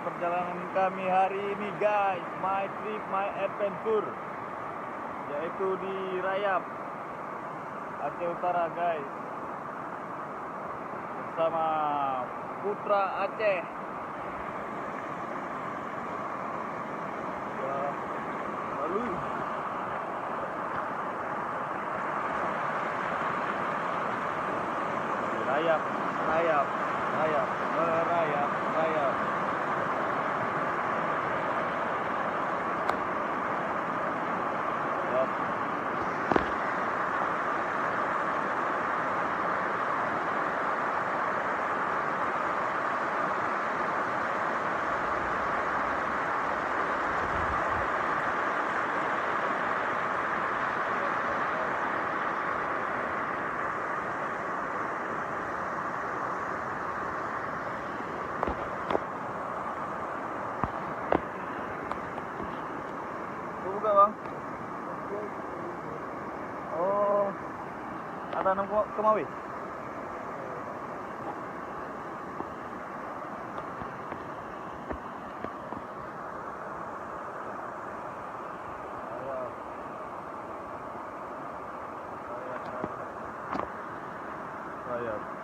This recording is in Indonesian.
perjalanan kami hari ini guys, my trip, my adventure, yaitu di Rayap, Aceh Utara guys, bersama Putra Aceh. Ya, lalu Rayap, Rayap, Rayap, merayap, Rayap. Yap. Buka bang. Oh, ada 6 Kemawi. Rayap.